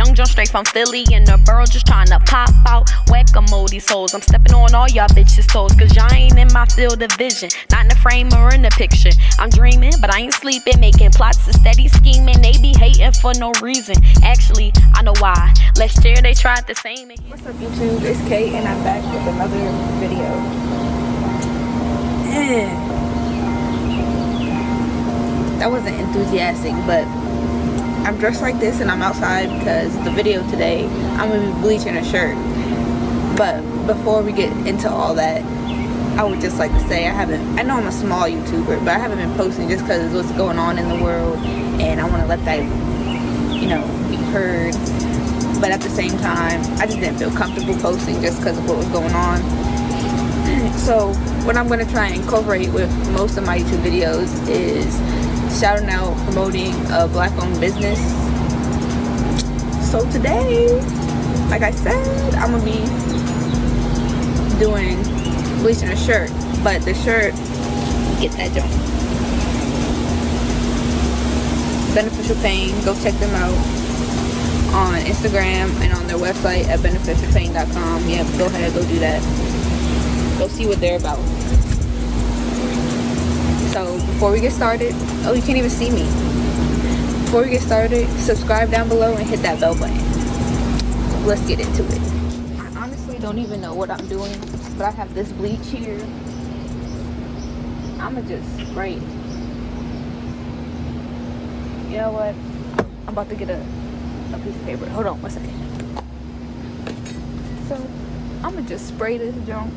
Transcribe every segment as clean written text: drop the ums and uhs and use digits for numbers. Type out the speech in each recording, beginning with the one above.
Young John straight from Philly, and the borough just trying to pop out. Whack-a-mole these hoes. I'm stepping on all y'all bitches' toes, cause y'all ain't in my field of vision. Not in the frame or in the picture. I'm dreaming, but I ain't sleeping. Making plots and steady scheming. They be hating for no reason. Actually, I know why. Last year they tried the same. What's up, YouTube? It's Kate, and I'm back with another video. That wasn't enthusiastic, but I'm dressed like this and I'm outside because the video today, I'm gonna be bleaching a shirt. But before we get into all that, I would just like to say I know I'm a small YouTuber, but I haven't been posting just because of what's going on in the world, and I want to let that, you know, be heard. But at the same time, I just didn't feel comfortable posting just because of what was going on. So what I'm going to try and incorporate with most of my YouTube videos is shouting out, promoting a black-owned business. So today, like I said, I'm going to be doing bleaching a shirt. But the shirt, get that junk. Beneficial Pain, go check them out on Instagram and on their website at beneficialpain.com. Yeah, go ahead, go do that. Go see what they're about. So before we get started, oh, you can't even see me. Before we get started, subscribe down below and hit that bell button. Let's get into it. I honestly don't even know what I'm doing, but I have this bleach here. I'ma just spray it. You know what? I'm about to get a piece of paper. Hold on 1 second. So I'ma just spray this junk.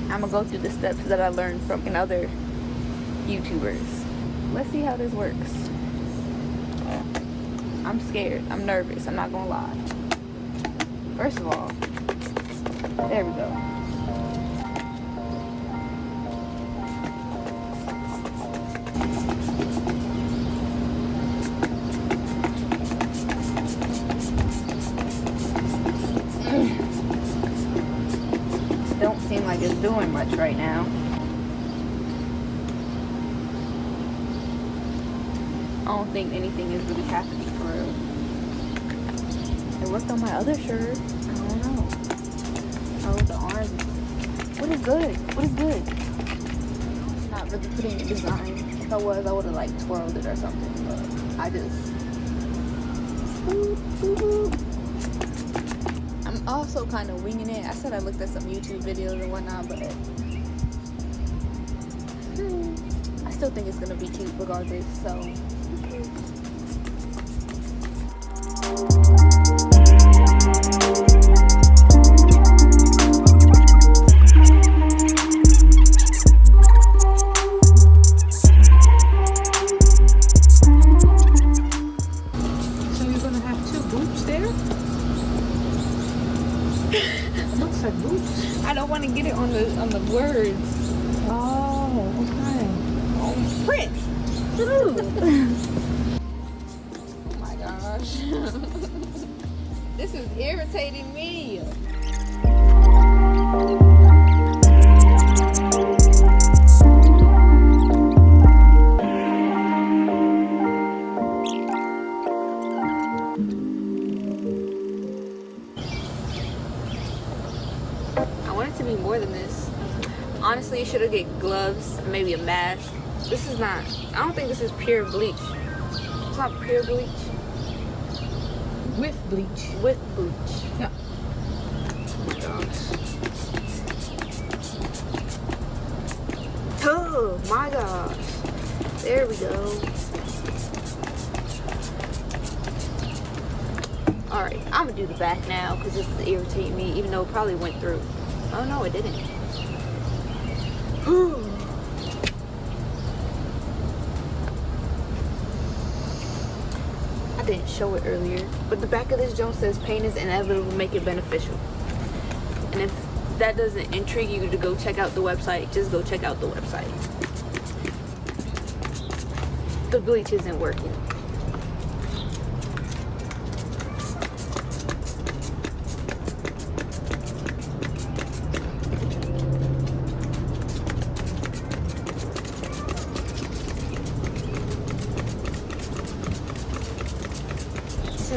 I'ma go through the steps that I learned from other YouTubers. Let's see how this works. I'm scared. I'm nervous. I'm not gonna lie. First of all, there we go. Don't seem like it's doing much right now. I don't think anything is really happening for real. It worked on my other shirt. I don't know. Oh, the orange. What is good? What is good? Not really putting a design. If I was, I would have like twirled it or something. But I just. I'm also kind of winging it. I said I looked at some YouTube videos and whatnot, but I still think it's gonna be cute regardless. So. I don't want to get it on the words. Oh, okay. Oh, print. Oh my gosh. This is irritating me. To be more than this. Honestly, you should have get gloves, maybe a mask. This is not, I don't think this is pure bleach. It's not pure bleach. With bleach. With bleach. Yeah. Oh my gosh. Oh my gosh. There we go. Alright, I'm gonna do the back now because this is irritating me, even though it probably went through. Oh no, it didn't. I didn't show it earlier, but the back of this joint says pain is inevitable, make it beneficial. And if that doesn't intrigue you to go check out the website, just go check out the website. The bleach isn't working.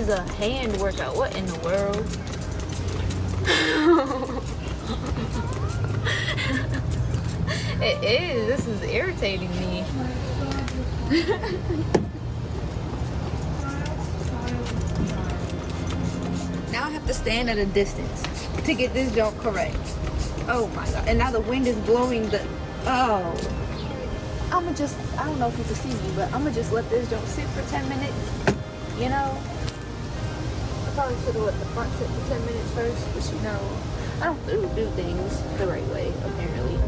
is a hand workout. What in the world? It is. This is irritating me. Now I have to stand at a distance to get this jump correct. Oh my god. And now the wind is blowing the... Oh. I'ma just... I don't know if you can see me, but I'ma just let this jump sit for 10 minutes. You know? I probably should have let the front sit for 10 minutes first, but you know, I don't do things the right way, apparently.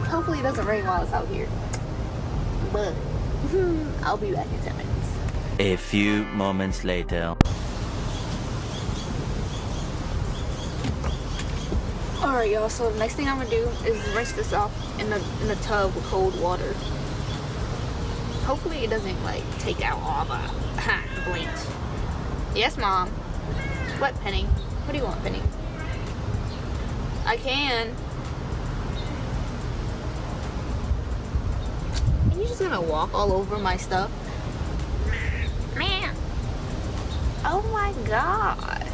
Hopefully it doesn't rain while it's out here. But I'll be back in 10 minutes. A few moments later. Alright y'all, so the next thing I'm gonna do is rinse this off in the tub with cold water. Hopefully it doesn't like take out all the bleach. Yes, Mom. What, Penny? What do you want, Penny? I can. And you're just gonna walk all over my stuff? Man. Oh my gosh.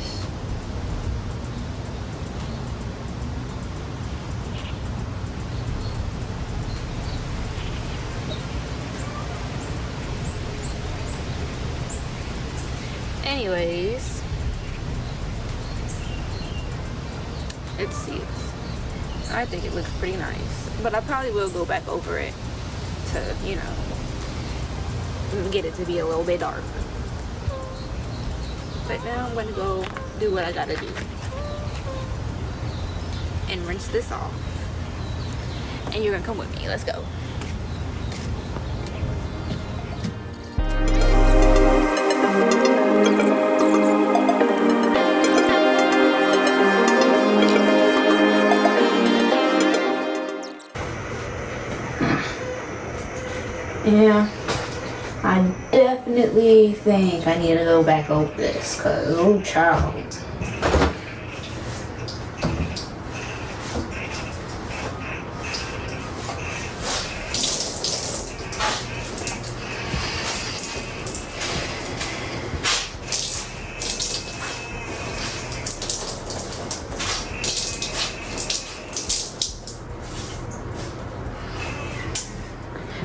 Anyways, let's see. I think it looks pretty nice, but I probably will go back over it to, you know, get it to be a little bit darker. But now I'm gonna go do what I gotta do and rinse this off. And you're gonna come with me. Let's go. Yeah, I definitely think I need to go back over this, cause oh child.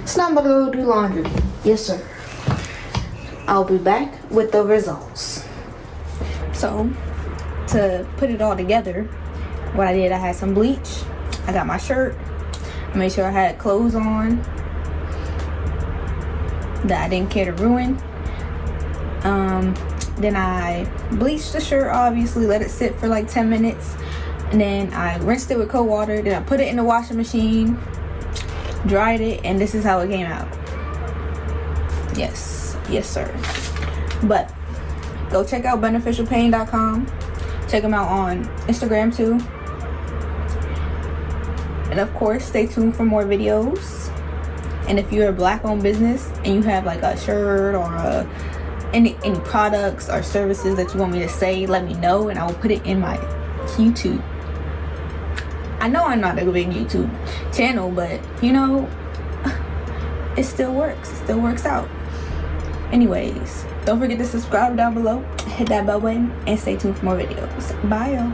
So now I'm about to go do laundry. Yes, sir. I'll be back with the results. So, to put it all together, what I did, I had some bleach. I got my shirt. I made sure I had clothes on that I didn't care to ruin. Then I bleached the shirt, obviously, let it sit for like 10 minutes. And then I rinsed it with cold water. Then I put it in the washing machine, dried it, and this is how it came out. Yes sir. But go check out beneficialpain.com. check them out on Instagram too, and of course stay tuned for more videos. And if you're a black-owned business and you have like a shirt or any products or services that you want me to say, let me know and I will put it in my YouTube. I know I'm not a big YouTube channel, but you know, it still works. It still works out. Anyways, don't forget to subscribe down below, hit that bell button, and stay tuned for more videos. Bye, y'all.